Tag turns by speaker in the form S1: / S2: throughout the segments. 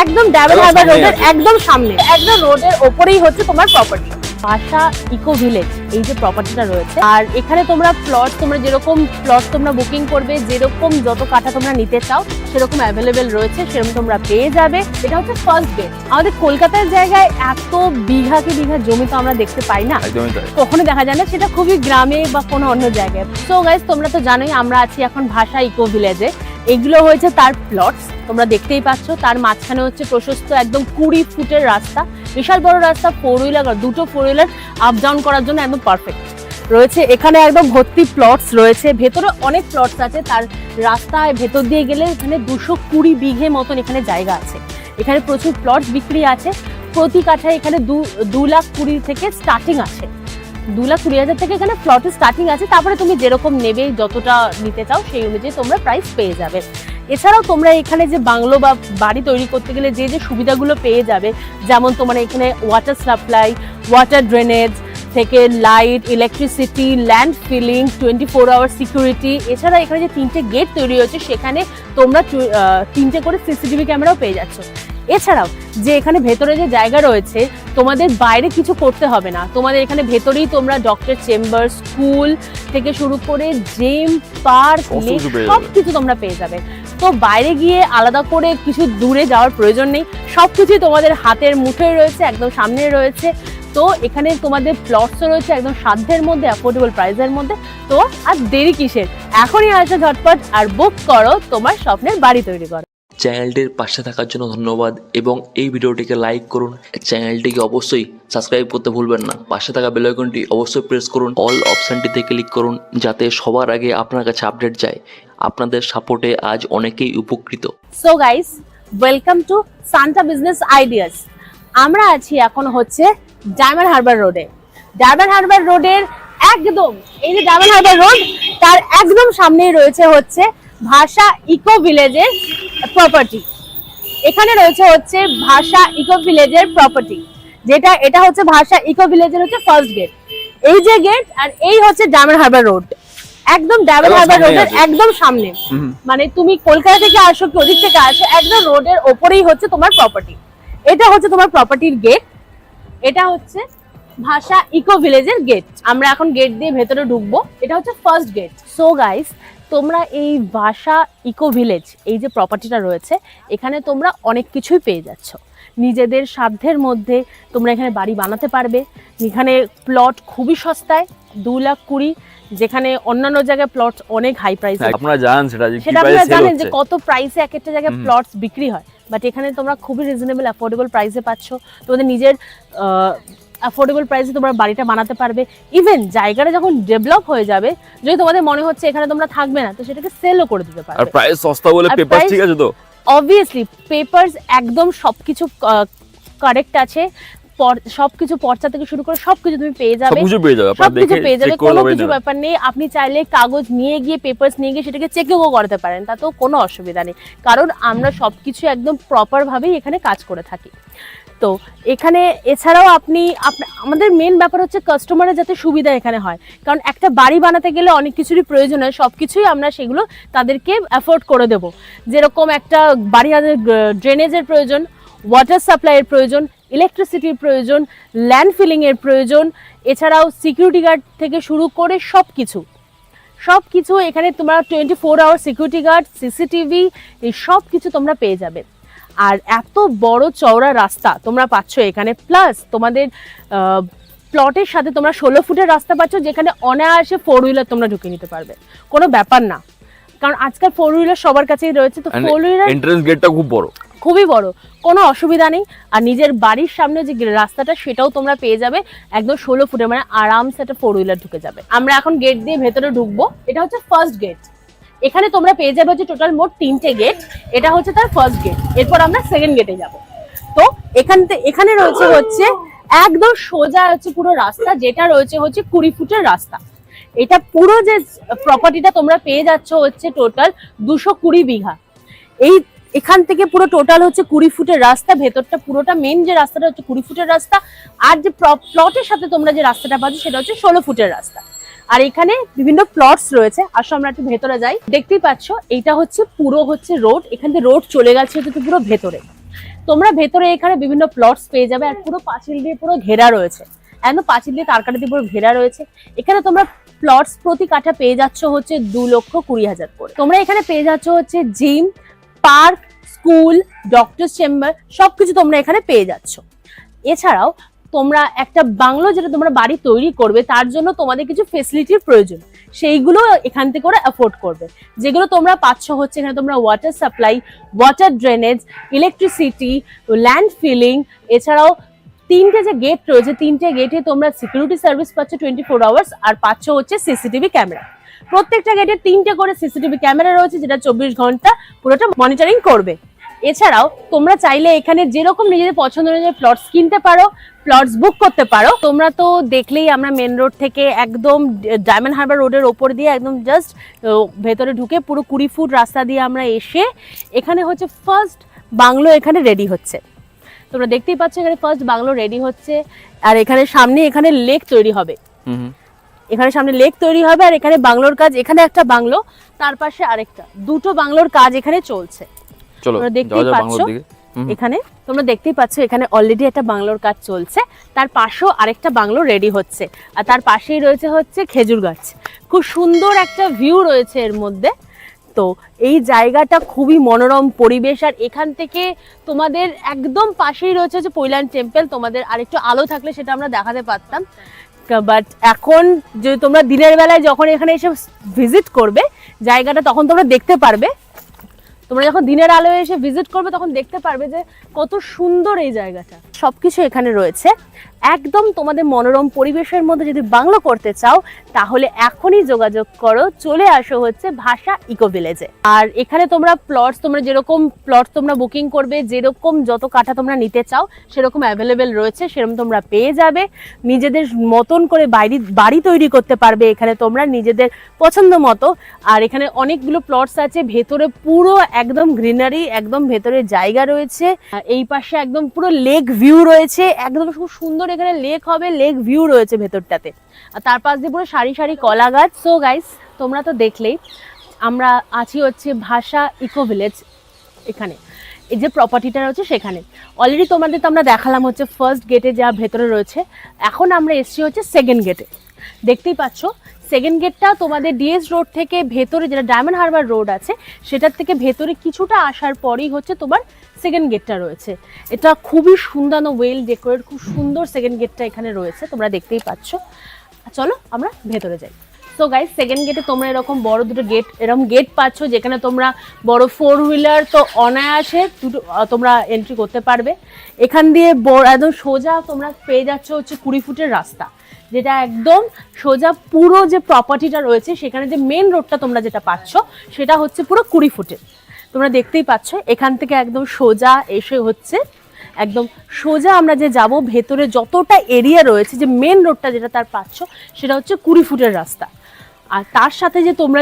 S1: একদম ডায়মন্ড হারবার রোডের একদম সামনে, একদম রোডের ওপরেই হচ্ছে তোমার প্রপার্টি ভাষা ইকো ভিলেজ। এই যে প্রপার্টিটা রয়েছে, আর এখানে তোমরা প্লট, তোমরা যেরকম প্লট তোমরা বুকিং করবে, যেরকম যত কাঠা তোমরা নিতে চাও সেরকম অ্যাভেলেবেল রয়েছে, সেরকম তোমরা পেয়ে যাবে। এটা হচ্ছে ফার্স্ট গেট। আমাদের কলকাতার জায়গায় এত বিঘাকে বিঘা জমি তো আমরা দেখতে পাই না, কখনো দেখা যায় না, সেটা খুবই গ্রামে বা কোনো অন্য জায়গায়। সো গাইস, তোমরা তো জানোই আমরা আছি এখন ভাষা ইকো ভিলেজে। এগুলো হয়েছে তার প্লটস, তোমরা দেখতেই পাচ্ছ। তার মাঝখানে হচ্ছে প্রশস্ত একদম 20 ফুটের রাস্তা, বিশাল বড় রাস্তা, 4 হুইলার, দুটো 4 হুইলার আপ ডাউন করার জন্য একদম পারফেক্ট রয়েছে। এখানে একদম ভর্তি প্লটস রয়েছে, ভেতরে অনেক প্লটস আছে। তার রাস্তায় ভেতর দিয়ে গেলে এখানে 220 বিঘে মতন এখানে জায়গা আছে। এখানে প্রচুর প্লটস বিক্রি আছে। প্রতি কাঠায় এখানে 2,20,000 থেকে স্টার্টিং আছে, 2,20,000 থেকে এখানে প্লটের স্টার্টিং আছে। তারপরে তুমি যেরকম নেবে, যতটা নিতে চাও সেই অনুযায়ী তোমরা প্রাইস পেয়ে যাবে। এছাড়াও তোমরা এখানে যে বাংলো বা বাড়ি তৈরি করতে গেলে যে যে সুবিধাগুলো পেয়ে যাবে, যেমন তোমার এখানে ওয়াটার সাপ্লাই, ওয়াটার ড্রেনেজ থেকে light, electricity, land filling, 24 hour security. এছাড়া এখানে যে 3টে গেট তৈরি হয়েছে সেখানে তোমরা 3টে করে সিসিটিভি ক্যামেরাও পেয়ে যাচ্ছ। এছাড়াও যে এখানে ভেতরে যে জায়গা রয়েছে, তোমাদের বাইরে কিছু করতে হবে না, তোমাদের এখানে ভেতরেই তোমরা ডক্টর চেম্বার, স্কুল থেকে শুরু করে জিম, পার্ক, লেক সবকিছু তোমরা পেয়ে যাবে। তো বাইরে গিয়ে আলাদা করে কিছু দূরে যাওয়ার প্রয়োজন নেই, সবকিছুই তোমাদের হাতের মুঠোয় রয়েছে, একদম সামনে রয়েছে। তো এখানে তোমাদের প্লটসও রয়েছে একদম সাধ্যের মধ্যে, অ্যাফোর্ডেবল প্রাইসের মধ্যে। তো আর দেরি কিসের, এখনই আসো ঝটপট আর বুক করো তোমার স্বপ্নের বাড়ি তৈরি করো।
S2: চ্যানেলটির পাশে থাকার জন্য ধন্যবাদ এবং এই ভিডিওটিকে লাইক করুন। চ্যানেলটিকে অবশ্যই সাবস্ক্রাইব করতে ভুলবেন না। পাশে থাকা বেল আইকনটি অবশ্যই প্রেস করুন, অল অপশানটিতে ক্লিক করুন, যাতে সবার আগে আপনার কাছে আপডেট যায়। আপনাদের সাপোর্টে আজ অনেকেই উপকৃত।
S1: So guys, welcome to Santa business ideas. আমরা আছি এখন হচ্ছে ডায়মন্ড হারবার রোডে। ডায়মন্ড হারবার রোডের একদম, এই যে ডায়মন্ড হারবার রোড, তার একদম সামনেই রয়েছে হচ্ছে ভাষা ইকো ভিলেজের প্রপার্টি। এখানে রয়েছে হচ্ছে ভাষা ইকো ভিলেজের প্রপার্টি, যেটা এটা হচ্ছে ভাষা ইকো ভিলেজের হচ্ছে ফার্স্ট গেট। এই যে গেট, আর এই হচ্ছে ডায়মন্ড হারবার রোড, একদম ডায়মন্ড হারবার রোডের একদম সামনে। মানে তুমি কলকাতা থেকে আসো কি ওদিক থেকে আসো, একদম রোডের ওপরেই হচ্ছে তোমার প্রপার্টি। এটা হচ্ছে তোমার প্রপার্টির গেট, এটা হচ্ছে ভাষা ইকো ভিলেজের গেট। আমরা এখন গেট দিয়ে ভেতরে ঢুকবো, এটা হচ্ছে ফার্স্ট গেট। সো গাইস, তোমরা এই ভাষা ইকো ভিলেজ, এই যে প্রপার্টিটা রয়েছে, এখানে তোমরা অনেক কিছুই পেয়ে যাচ্ছ নিজেদের সাধ্যের মধ্যে। তোমরা এখানে বাড়ি বানাতে পারবে। এখানে প্লট খুবই সস্তায়, 2,20,000, যেখানে অন্যান্য জায়গায় প্লট অনেক হাই প্রাইসে।
S3: আপনারা জানেন সেটা
S1: আপনারা জানেন যে কত প্রাইসে এক একটা জায়গায় প্লটস বিক্রি হয়, বাট এখানে তোমরা খুবই রিজনেবল অ্যাফোর্ডেবল প্রাইসে পাচ্ছ। তোমাদের নিজের অ্যাফোর্ডেবল প্রাইসে তোমরা বাড়িটা বানাতে পারবে। ইভেন জায়গাটা যখন ডেভেলপ হয়ে যাবে, যদি তোমাদের মনে হচ্ছে এখানে তোমরা থাকবে না, তো সেটাকে সেলও করে দিতে পারবে।
S3: আর প্রাইস সস্তা বলে পেপারস ঠিক আছে তো?
S1: অবভিয়াসলি পেপারস একদম সবকিছু কারেক্ট আছে, সবকিছু পর্চা থেকে শুরু করে সবকিছু তুমি পেয়ে যাবে, সবকিছু পেয়ে যাবে, কোনো কিছু ব্যাপার নেই। আপনি চাইলে কাগজ নিয়ে গিয়ে, পেপারস নিয়ে গিয়ে সেটাকে চেকও করতে পারেন, তাতেও কোনো অসুবিধা নেই, কারণ আমরা সবকিছু একদম প্রপার ভাবেই এখানে কাজ করে থাকি। তো এখানে এছাড়াও আমাদের মেন ব্যাপার হচ্ছে কাস্টমারের যাতে সুবিধা এখানে হয়, কারণ একটা বাড়ি বানাতে গেলে অনেক কিছুরই প্রয়োজন হয়, সবকিছুই আমরা সেগুলো তাদেরকে অ্যাফোর্ড করে দেব। যেরকম একটা বাড়ি ড্রেনেজের প্রয়োজন, ওয়াটার সাপ্লাইয়ের প্রয়োজন, ইলেকট্রিসিটির প্রয়োজন, ল্যান্ড ফিলিং এর প্রয়োজন, এছাড়াও সিকিউরিটি গার্ড থেকে শুরু করে সবকিছু এখানে তোমরা 24 আওয়ার সিকিউরিটি গার্ড, সিসিটিভি, এই সব কিছু তোমরা পেয়ে যাবে। আর এত বড় চওড়া রাস্তা তোমরা পাচ্ছ এখানে, প্লাস তোমাদের প্লটের সাথে তোমরা 16 ফুটের রাস্তা পাচ্ছ, যেখানে অনায়াসে 4 হুইলার তোমরা ঢুকে নিতে পারবে, কোনো ব্যাপার না, কারণ আজকাল 4 হুইলার সবার কাছেই রয়েছে। তো 4 হুইলার
S3: এন্ট্রান্স গেটটা খুবই
S1: বড়, কোনো অসুবিধা নেই। আর নিজের বাড়ির সামনে যে রাস্তাটা সেটাও তোমরা পেয়ে যাবে একদম 16 ফুটের, মানে আরামসে একটা 4 হুইলার ঢুকে যাবে। আমরা এখন গেট দিয়ে ভেতরে ঢুকবো, এটা হচ্ছে ফার্স্ট গেট। এখানে তোমরা পেয়ে যাবে হচ্ছে টোটাল মোট 3টে গেট, এটা হচ্ছে তার ফার্স্ট গেট। এরপর আমরা সেকেন্ড গেটে যাব। তো এখানে রয়েছে হচ্ছে একদম সোজা হচ্ছে পুরো রাস্তা, যেটা রয়েছে হচ্ছে 20 ফুটের রাস্তা। এটা পুরো যে প্রপার্টিটা তোমরা পেয়ে যাচ্ছ হচ্ছে টোটাল 220 বিঘা। এখান থেকে পুরো টোটাল হচ্ছে 20 ফুটের রাস্তা, ভেতরটা পুরোটা মেন যে রাস্তাটা হচ্ছে 20 ফুটের রাস্তা, আর যে প্লটের সাথে তোমরা যে রাস্তাটা পাচ্ছ সেটা হচ্ছে 16 ফুটের রাস্তা। আর এখানে বিভিন্ন প্লটস রয়েছে। আসো আমরা একটু ভেতরে যাই। দেখতেই পাচ্ছ এইটা হচ্ছে পুরো হচ্ছে রোড, এখান থেকে রোড চলে গেছে হচ্ছে পুরো ভেতরে। তোমরা ভেতরে এখানে বিভিন্ন প্লটস পেয়ে যাবে, আর পুরো পাঁচিল দিয়ে পুরো ঘেরা রয়েছে, একদম পাঁচিল দিয়ে তারকাটা দিয়ে পুরো ঘেরা রয়েছে। এখানে তোমরা প্লটস প্রতি কাঠা পেয়ে যাচ্ছ হচ্ছে 2,20,000 করে। তোমরা এখানে পেয়ে যাচ্ছ হচ্ছে gym, park, school, doctors chamber, সবকিছু তোমরা এখানে পেয়ে যাচ্ছ। এছাড়াও তোমরা একটা বাংলো যেটা তোমরা বাড়ি তৈরি করবে তার জন্য তোমাদের কিছু ফেসিলিটির প্রয়োজন, সেইগুলো এখান থেকে করে অ্যাফোর্ড করবে। যেগুলো তোমরা পাচ্ছ হচ্ছে এখানে তোমরা water supply, water drainage, electricity, land filling, এছাড়াও 3টে যে গেট রয়েছে 3টে গেটে তোমরা সিকিউরিটি সার্ভিস পাচ্ছ 24 আওয়ার্স, আর পাচ্ছ হচ্ছে সিসিটিভি ক্যামেরা। প্রত্যেকটা গেটে 3টে করে সিসিটিভি ক্যামেরা রয়েছে যেটা 24 ঘন্টা পুরোটা মনিটরিং করবে। এছাড়াও তোমরা চাইলে এখানে যেরকম নিজেদের পছন্দ অনুযায়ী প্লটস কিনতে পারো, প্লটস বুক করতে পারো। তোমরা তো দেখলেই আমরা মেন রোড থেকে একদম ডায়মন্ড হারবার রোডের ওপর দিয়ে একদম জাস্ট ভেতরে ঢুকে পুরো 20 ফুট রাস্তা দিয়ে আমরা এসে এখানে হচ্ছে ফার্স্ট বাংলো এখানে রেডি হচ্ছে। তোমরা দেখতেই পাচ্ছ এখানে ফার্স্ট বাংলো রেডি হচ্ছে, আর এখানে সামনে এখানে লেক তৈরি হবে। এখানে সামনে লেক তৈরি হবে, আর এখানে বাংলোর কাজ, এখানে একটা বাংলো, তার পাশে আরেকটা, দুটো বাংলোর কাজ এখানে চলছে।
S3: চলো
S1: তোমরা দেখতেই পাচ্ছ এখানে, তোমরা দেখতেই পাচ্ছ এখানে অলরেডি একটা বাংলোর কাজ চলছে, তার পাশেও আরেকটা বাংলো রেডি হচ্ছে, আর তার পাশেই রয়েছে হচ্ছে খেজুর গাছ। খুব সুন্দর একটা ভিউ রয়েছে এর মধ্যে। তো এই জায়গাটা খুবই মনোরম পরিবেশ, আর এখান থেকে তোমাদের একদম পাশেই রয়েছে হচ্ছে পৈলান টেম্পল। তোমাদের আরেকটু আলো থাকলে সেটা আমরা দেখাতে পারতাম, বাট এখন যে তোমরা দিনের বেলায় যখন এখানে এসে ভিজিট করবে জায়গাটা তখন তোমরা দেখতে পারবে। তোমরা যখন দিনের আলোয় এসে ভিজিট করবে তখন দেখতে পারবে যে কত সুন্দর এই জায়গাটা। সবকিছু এখানে রয়েছে একদম তোমাদের মনোরম পরিবেশের মধ্যে। যদি বাংলো করতে চাও তাহলে এখনই যোগাযোগ করো, চলে আসো হচ্ছে ভাষা ইকো ভিলেজে। আর এখানে তোমরা প্লটস, তোমরা যেরকম প্লটস তোমরা বুকিং করবে, যেরকম যত কাঠা তোমরা নিতে চাও সেরকম অ্যাভেলেবেল রয়েছে, সেরকম তোমরা পেয়ে যাবে। নিজেদের মতন করে বাড়ি তৈরি করতে পারবে এখানে তোমরা নিজেদের পছন্দ মতো। আর এখানে অনেকগুলো প্লটস আছে, ভেতরে পুরো একদম গ্রিনারি, একদম ভেতরে জায়গা রয়েছে। এই পাশে একদম পুরো লেক ভিউ রয়েছে, একদম খুব সুন্দর এখানে লেক হবে, লেক ভিউ রয়েছে ভেতরটাতে। আর তার পাশ দিয়ে পুরো সারি সারি কলা গাছ। সো গাইস, তোমরা তো দেখলেই আমরা আছি হচ্ছে ভাষা ইকো ভিলেজ। এখানে এই যে প্রপার্টিটা রয়েছে সেখানে অলরেডি তোমাদের তো আমরা দেখালাম হচ্ছে ফার্স্ট গেটে যা ভেতরে রয়েছে। এখন আমরা এসেছি হচ্ছে সেকেন্ড গেটে। দেখতেই পাচ্ছ সেকেন্ড গেটটা তোমাদের ডিএস রোড থেকে ভেতরে, যেটা ডায়মন্ড হারবার রোড আছে সেটার থেকে ভেতরে কিছুটা আসার পরেই হচ্ছে তোমার সেকেন্ড গেটটা রয়েছে। এটা খুবই সুন্দর, ওয়েল ডেকোরেট, খুব সুন্দর সেকেন্ড গেটটা এখানে রয়েছে, তোমরা দেখতেই পাচ্ছ। চলো আমরা ভেতরে যাই। তো গাইস, সেকেন্ড গেটে তোমরা এরকম বড় দুটো গেট, এরকম গেট পাচ্ছ যেখানে তোমরা বড় 4 হুইলার তো অনায়াসে তোমরা এন্ট্রি করতে পারবে। এখান দিয়ে একদম সোজা তোমরা পেয়ে যাচ্ছ হচ্ছে 20 ফুটের রাস্তা, যেটা একদম সোজা পুরো যে প্রপার্টিটা রয়েছে সেখানে যে মেন রোডটা তোমরা যেটা পাচ্ছ সেটা হচ্ছে পুরো 20 ফুটের। তোমরা দেখতেই পাচ্ছ এখান থেকে একদম সোজা এসে হচ্ছে একদম সোজা আমরা যে যাব ভেতরে যতটা এরিয়া রয়েছে, যে মেন রোডটা যেটা তার পাচ্ছ সেটা হচ্ছে 20 ফুটের রাস্তা। আর তার সাথে যে তোমরা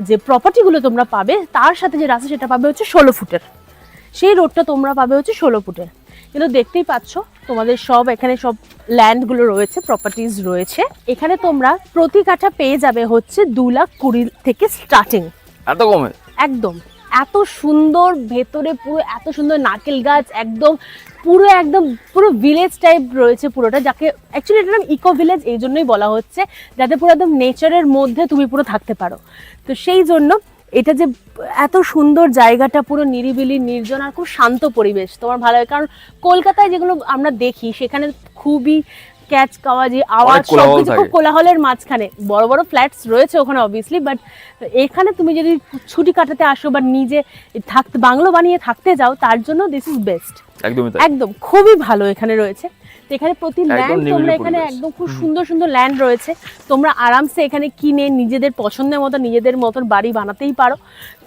S1: যে প্রপার্টিগুলো তোমরা পাবে তার সাথে যে রাস্তা সেটা পাবে হচ্ছে 16 ফুটের। সেই রোডটা তোমরা পাবে হচ্ছে 16 ফুটের। কিন্তু দেখতেই পাচ্ছ তোমাদের সব এখানে সব ল্যান্ডগুলো রয়েছে, প্রপার্টিজ রয়েছে। এখানে তোমরা প্রতি কাঠা পেয়ে যাবে হচ্ছে 2,20,000 থেকে স্টার্টিং।
S3: এত কমে?
S1: একদম এত সুন্দর ভেতরে, পুরো এত সুন্দর নারকেল গাছ, একদম পুরো ভিলেজ টাইপ রয়েছে পুরোটা, যাকে অ্যাকচুয়ালি এটার নাম ইকো ভিলেজ এই জন্যই বলা হচ্ছে, যাতে পুরো একদম নেচারের মধ্যে তুমি পুরো থাকতে পারো। তো সেই জন্য এটা যে এত সুন্দর জায়গাটা, পুরো নিরিবিলি, নির্জন আর খুব শান্ত পরিবেশ তোমার ভালো হয়। কারণ কলকাতায় যেগুলো আমরা দেখি সেখানে খুবই ক্যাচ কাওয়াজি আওয়াজ, সবকিছু খুব কোলাহলের মাঝখানে। বড় বড় ফ্ল্যাটস রয়েছে ওখানে অবভিয়াসলি, বাট এখানে তুমি যদি ছুটি কাটাতে আসো বা নিজে বাংলো বানিয়ে থাকতে যাও তার জন্য দিস ইজ বেস্ট। একদম খুবই ভালো এখানে রয়েছে। তো এখানে প্রতি ল্যান্ড তোমরা এখানে একদম খুব সুন্দর সুন্দর ল্যান্ড রয়েছে, তোমরা আরামসে এখানে কিনে নিজেদের পছন্দের মতো নিজেদের মতন বাড়ি বানাতেই পারো।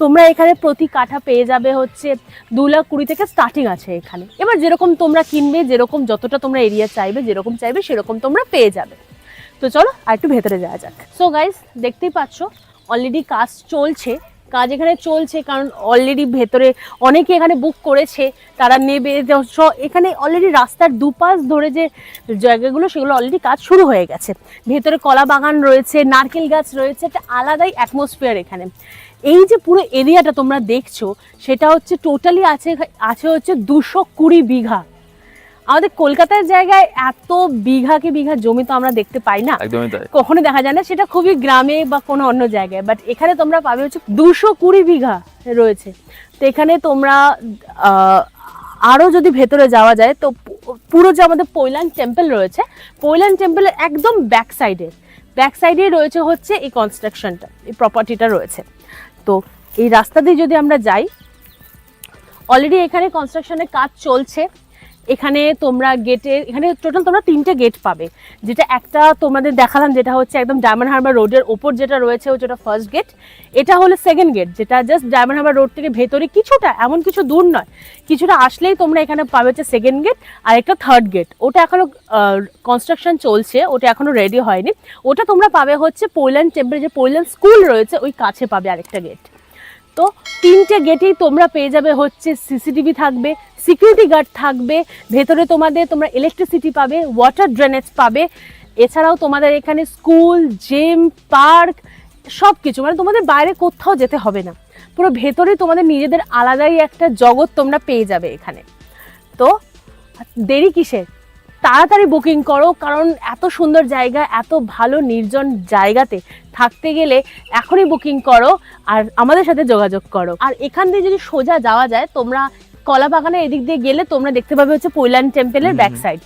S1: তোমরা এখানে প্রতি কাঠা পেয়ে যাবে হচ্ছে 2,20,000 থেকে স্টার্টিং আছে এখানে। এবার যেরকম তোমরা কিনবে, যেরকম যতটা তোমরা এরিয়া চাইবে, যেরকম চাইবে সেরকম তোমরা পেয়ে যাবে। তো চলো আর একটু ভেতরে যাওয়া যাক। সো গাইস, দেখতেই পাচ্ছ অলরেডি কাজ চলছে, কাজ এখানে চলছে, কারণ অলরেডি ভেতরে অনেকে এখানে বুক করেছে, তারা নেবে। এখানে অলরেডি রাস্তার দুপাশ ধরে যে জায়গাগুলো সেগুলো অলরেডি কাজ শুরু হয়ে গেছে। ভেতরে কলা বাগান রয়েছে, নারকেল গাছ রয়েছে, একটা আলাদাই অ্যাটমসফিয়ার এখানে। এই যে পুরো এরিয়াটা তোমরা দেখছো সেটা হচ্ছে টোটালি আছে হচ্ছে 220 বিঘা। আমাদের কলকাতার জায়গায় এত বিঘাকে বিঘা জমি তো আমরা দেখতে পাই না,
S3: একদমই তাই।
S1: কখনো দেখা যায় না, সেটা খুবই গ্রামে বা কোনো অন্য জায়গায়, বাট এখানে তোমরা পাবে হচ্ছে 220 বিঘা রয়েছে। তো এখানে তোমরা আরো যদি ভেতরে যাওয়া যায় তো পুরো যে আমাদের পৈলান টেম্পল রয়েছে, পৈলান টেম্পলের একদম ব্যাক সাইডে রয়েছে হচ্ছে এই কনস্ট্রাকশনটা, এই প্রপার্টিটা রয়েছে। তো এই রাস্তা দিয়ে যদি আমরা যাই, অলরেডি এখানে কনস্ট্রাকশনের কাজ চলছে। এখানে তোমরা এখানে টোটাল তোমরা 3টে গেট পাবে, যেটা একটা তোমাদের দেখালাম যেটা হচ্ছে একদম ডায়মন্ড হারবার রোডের ওপর যেটা রয়েছে যেটা ফার্স্ট গেট। এটা হলো সেকেন্ড গেট, যেটা জাস্ট ডায়মন্ড হারবার রোড থেকে ভেতরে কিছুটা, এমন কিছু দূর নয়, কিছুটা আসলেই তোমরা এখানে পাবে হচ্ছে সেকেন্ড গেট। আর একটা থার্ড গেট, ওটা এখনো কনস্ট্রাকশন চলছে, ওটা এখনো রেডি হয়নি। ওটা তোমরা পাবে হচ্ছে পৈলান টেম্পল, যে পৈলান স্কুল রয়েছে ওই কাছে পাবে আরেকটা গেট। তো 3টে গেটেই তোমরা পেয়ে যাবে হচ্ছে সিসিটিভি থাকবে, সিকিউরিটি গার্ড থাকবে, ভেতরে তোমরা ইলেকট্রিসিটি পাবে, ওয়াটার ড্রেনেজ পাবে। এছাড়াও তোমাদের এখানে স্কুল, জিম, পার্ক সব কিছু, মানে তোমাদের বাইরে কোথাও যেতে হবে না, পুরো ভেতরে তোমাদের নিজেদের আলাদাই একটা জগৎ তোমরা পেয়ে যাবে এখানে। তো দেরি কিসের, তাড়াতাড়ি বুকিং করো, কারণ এত সুন্দর জায়গা, এত ভালো নির্জন জায়গাতে থাকতে গেলে এখনই বুকিং করো আর আমাদের সাথে যোগাযোগ করো। আর এখান দিয়ে যদি সোজা যাওয়া যায়, তোমরা কলা বাগানের এদিক দিয়ে গেলে তোমরা দেখতে পাবে হচ্ছে পৈলান টেম্পলের ব্যাক সাইড।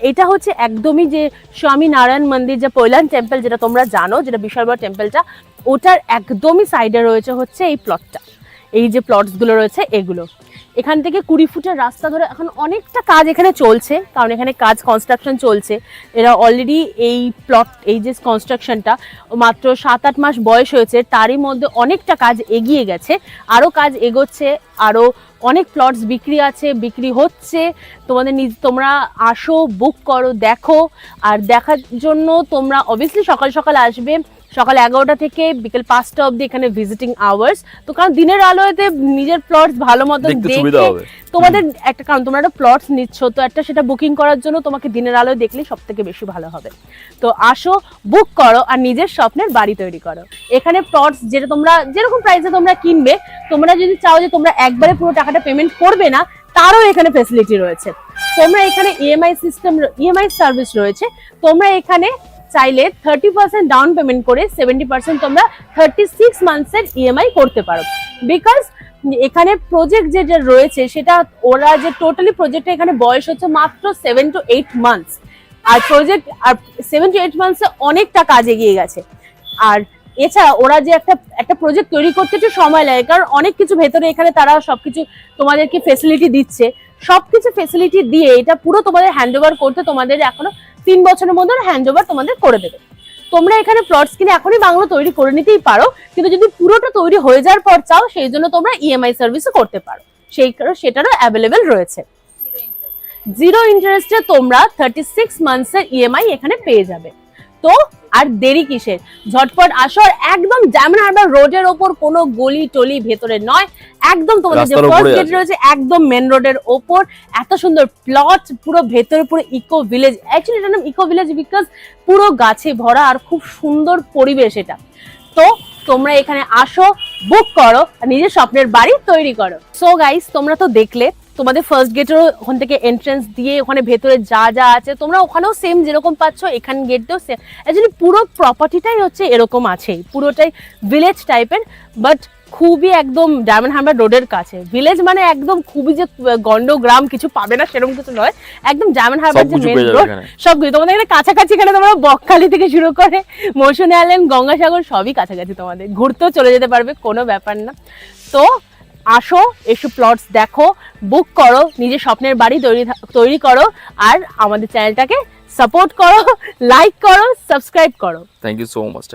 S1: এটা হচ্ছে একদমই যে স্বামী নারায়ণ মন্দির, যে পৈলান টেম্পল যেটা তোমরা জানো, যেটা বিশাল বড় টেম্পলটা, ওটার একদমই সাইডে রয়েছে হচ্ছে এই প্লটটা, এই যে প্লটসগুলো রয়েছে এগুলো। এখান থেকে 20 ফুটের রাস্তা ধরে এখন অনেকটা কাজ এখানে চলছে, কারণ এখানে কনস্ট্রাকশন চলছে। এরা অলরেডি এই যে কনস্ট্রাকশনটা মাত্র 7-8 মাস বয়স হয়েছে, তারই মধ্যে অনেকটা কাজ এগিয়ে গেছে, আরও কাজ এগোচ্ছে, আরও অনেক প্লটস বিক্রি হচ্ছে। তোমরা আসো, বুক করো, দেখো। আর দেখার জন্য তোমরা অবভিয়াসলি সকাল সকাল আসবে, সকাল 11টা থেকে বিকেল 5টা অবধি এখানে ভিজিটিং আওয়ার্স। তো কারণ দিনের আলোতে নিজের প্লটস ভালো মতো দেখে তোমাদের একটা, কারণ তোমরা একটা প্লটস নিচ্ছ, তো একটা সেটা বুকিং করার জন্য তোমাকে দিনের আলোয় দেখলে সব থেকে বেশি ভালো হবে। তো আসো, বুক করো আর নিজের স্বপ্নের বাড়ি তৈরি করো। এখানে প্লটস যেটা তোমরা যেরকম প্রাইসে তোমরা কিনবে, তোমরা যদি চাও যে তোমরা একবারে পুরো টাকাটা পেমেন্ট করবে না, তারও এখানে ফ্যাসিলিটি রয়েছে। তোমরা এখানে ইএমআই সার্ভিস রয়েছে। তোমরা এখানে চাইলে 30% ডাউন পেমেন্ট করে 70% তোমরা 36 মান্থসের ইএমআই করতে পারো। বিকজ এখানে প্রজেক্ট যেটা রয়েছে সেটা ওরা যে টোটালি প্রজেক্টটা এখানে বয়স হচ্ছে মাত্র 7 to 8 মান্থস। আর 7 to 8 মান্থসে অনেকটা কাজ এগিয়ে গেছে। আর এছাড়া ওরা যে একটা প্রজেক্ট তৈরি করতে একটু সময় লাগে, কারণ অনেক কিছু ভেতরে এখানে তারা সবকিছু তোমাদেরকে ফেসিলিটি দিচ্ছে। সবকিছু ফেসিলিটি দিয়ে এটা পুরো তোমাদের হ্যান্ডওভার করতে তোমাদের এখনো 3 বছরের মধ্যে হ্যান্ডওভার তোমাদের করে দেবে। তোমরা এখানে প্লটস কিনে এখনই বাংলো তৈরি করে নিতেই পারো, কিন্তু যদি পুরোটা তৈরি হয়ে যাওয়ার পর চাও, সেই জন্য তোমরা ইএমআই সার্ভিসও করতে পারো, সেটারও অ্যাভেলেবেল রয়েছে। 0 ইন্টারেস্টে তোমরা 36 মান্থসের ইএমআই এখানে পেয়ে যাবে। তো আর দেরি কিসের, ঝটপট আসো। আর একদম ডায়মন্ড হারবার রোডের ওপর, কোনো গলি টলি ভেতরে নয়, একদম তোমাদের যে ফার্স্ট গেট রয়েছে একদম মেন রোডের ওপর। এত সুন্দর প্লট, পুরো ভেতরে পুরো ইকো ভিলেজ। অ্যাকচুয়ালি এটার নাম ইকো ভিলেজ বিকজ পুরো গাছে ভরা আর খুব সুন্দর পরিবেশ এটা। তো তোমরা এখানে আসো, বুক করো আর নিজের স্বপ্নের বাড়ি তৈরি করো। সো গাইস, তোমরা তো দেখলে, তোমাদের ফার্স্ট গেটেরও ওখান থেকে এন্ট্রেন্স দিয়ে ওখানে ভেতরে যা যা আছে তোমরা ওখানেও সেম যেরকম পাচ্ছ, এখান গেটেও সেম। অ্যাকচুয়ালি পুরো প্রপার্টিটাই হচ্ছে এরকম আছেই, পুরোটাই ভিলেজ টাইপের, বাট খুবই একদম ডায়মন্ড হারবার রোডের কাছে। ভিলেজ মানে একদম খুবই যে গন্ড গ্রাম কিছু পাবে না সেরকম কিছু নয়, একদম ডায়মন্ড হারবার যে মেন রোড সবকিছু তোমাদের এখানে কাছাকাছি। এখানে তোমরা বকখালি থেকে শুরু করে মৌসুমী আইল্যান্ড, গঙ্গাসাগর সবই কাছাকাছি, তোমাদের ঘুরতেও চলে যেতে পারবে, কোনো ব্যাপার না। তো আসো, এসব প্লটস দেখো, বুক করো, নিজের স্বপ্নের বাড়ি তৈরি করো আর আমাদের চ্যানেলটাকে সাপোর্ট করো, লাইক করো, সাবস্ক্রাইব করো।
S3: Thank you so much.